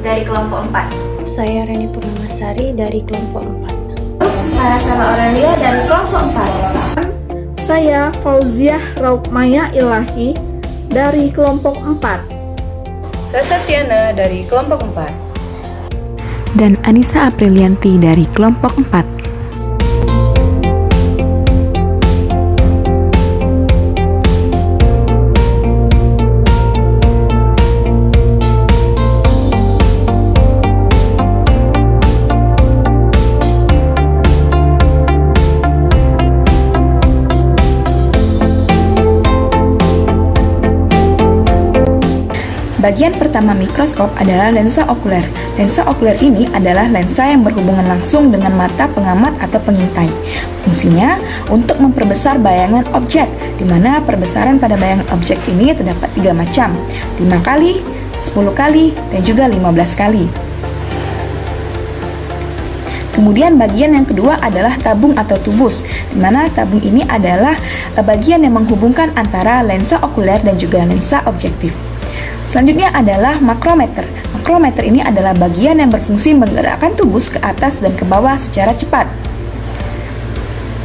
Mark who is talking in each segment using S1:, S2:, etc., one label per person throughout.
S1: dari kelompok 4.
S2: Saya Reni Purnamasari dari kelompok 4.
S1: Saya Sala Aurelia dari kelompok 4.
S3: Saya Fauziah Raukmaya Ilahi dari kelompok 4.
S4: Saya Septiana dari kelompok 4.
S5: Dan Anissa Aprilianti dari kelompok 4.
S6: Bagian pertama mikroskop adalah lensa okuler. Lensa okuler ini adalah lensa yang berhubungan langsung dengan mata pengamat atau pengintai. Fungsinya untuk memperbesar bayangan objek, di mana perbesaran pada bayangan objek ini terdapat 3 macam, 5 kali, 10 kali, dan juga 15 kali. Kemudian bagian yang kedua adalah tabung atau tubus, di mana tabung ini adalah bagian yang menghubungkan antara lensa okuler dan juga lensa objektif. Selanjutnya adalah makrometer. Makrometer ini adalah bagian yang berfungsi menggerakkan tubus ke atas dan ke bawah secara cepat.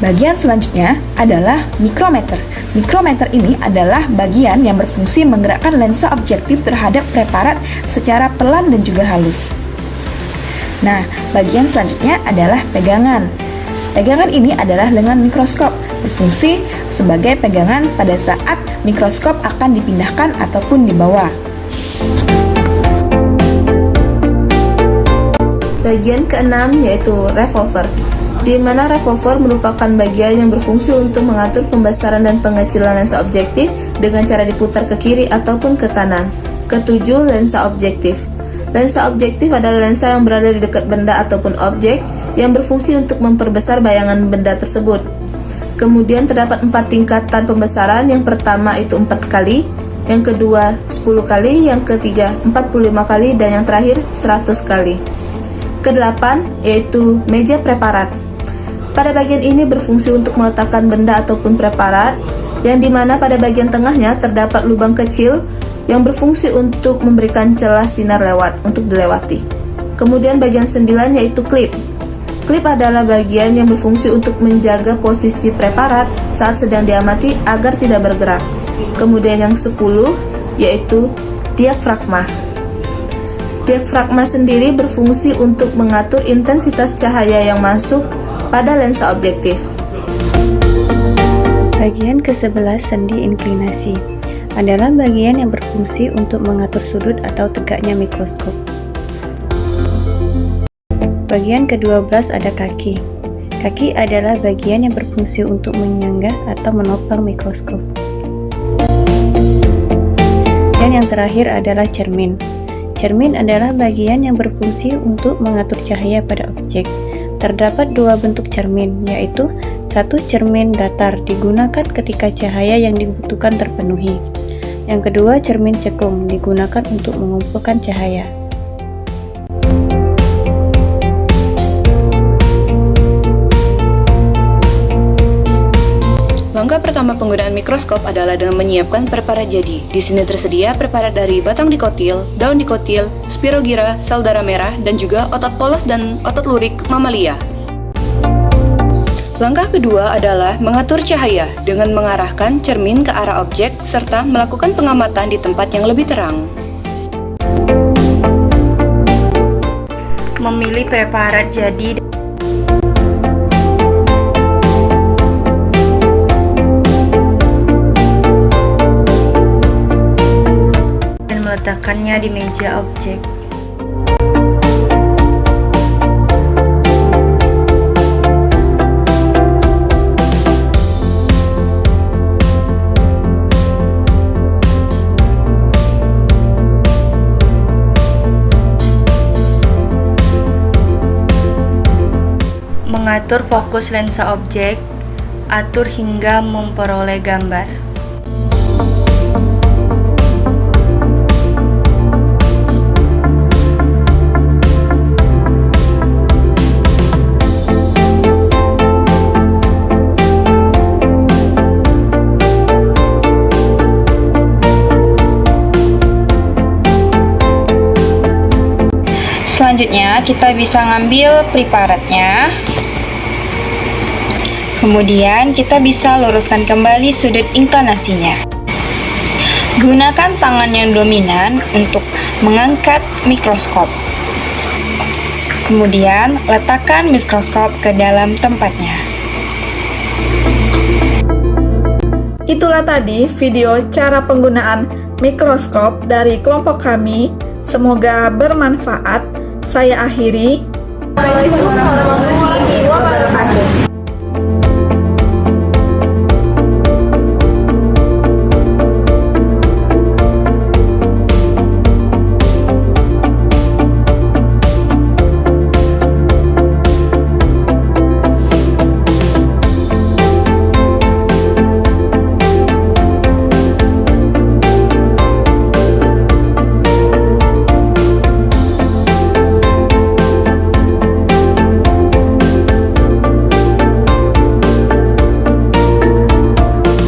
S6: Bagian selanjutnya adalah mikrometer. Mikrometer ini adalah bagian yang berfungsi menggerakkan lensa objektif terhadap preparat secara pelan dan juga halus. Nah, bagian selanjutnya adalah pegangan. Pegangan ini adalah lengan mikroskop, berfungsi sebagai pegangan pada saat mikroskop akan dipindahkan ataupun dibawa.
S1: Bagian keenam yaitu revolver, di mana revolver merupakan bagian yang berfungsi untuk mengatur pembesaran dan pengecilan lensa objektif dengan cara diputar ke kiri ataupun ke kanan. Ketujuh, lensa objektif. Lensa objektif adalah lensa yang berada di dekat benda ataupun objek yang berfungsi untuk memperbesar bayangan benda tersebut. Kemudian terdapat 4 tingkatan pembesaran. Yang pertama itu 4 kali, yang kedua 10 kali, yang ketiga 45 kali, dan yang terakhir 100 kali. Kedelapan yaitu meja preparat. Pada bagian ini berfungsi untuk meletakkan benda ataupun preparat, yang dimana pada bagian tengahnya terdapat lubang kecil yang berfungsi untuk memberikan celah sinar lewat untuk dilewati. Kemudian bagian 9 yaitu klip. Klip adalah bagian yang berfungsi untuk menjaga posisi preparat saat sedang diamati agar tidak bergerak. Kemudian yang 10 yaitu diafragma. Diafragma sendiri berfungsi untuk mengatur intensitas cahaya yang masuk pada lensa objektif.
S2: Bagian ke-11 sendi inklinasi adalah bagian yang berfungsi untuk mengatur sudut atau tegaknya mikroskop. Bagian ke-12 ada kaki. Kaki adalah bagian yang berfungsi untuk menyanggah atau menopang mikroskop. Dan yang terakhir adalah cermin. Cermin adalah bagian yang berfungsi untuk mengatur cahaya pada objek. Terdapat 2 bentuk cermin, yaitu satu cermin datar digunakan ketika cahaya yang dibutuhkan terpenuhi. Yang kedua, cermin cekung digunakan untuk mengumpulkan cahaya.
S4: Langkah pertama penggunaan mikroskop adalah dengan menyiapkan preparat jadi. Di sini tersedia preparat dari batang dikotil, daun dikotil, spirogyra, sel darah merah, dan juga otot polos dan otot lurik mamalia. Langkah kedua adalah mengatur cahaya dengan mengarahkan cermin ke arah objek serta melakukan pengamatan di tempat yang lebih terang.
S1: Memilih preparat jadi dan meletakkannya di meja objek. Mengatur fokus lensa objek, atur hingga memperoleh gambar.
S2: Selanjutnya kita bisa ngambil preparatnya. Kemudian kita bisa luruskan kembali sudut inklinasinya. Gunakan tangan yang dominan untuk mengangkat mikroskop. Kemudian letakkan mikroskop ke dalam tempatnya.
S3: Itulah tadi video cara penggunaan mikroskop dari kelompok kami. Semoga bermanfaat. Saya akhiri.
S1: Assalamualaikum warahmatullahi wabarakatuh.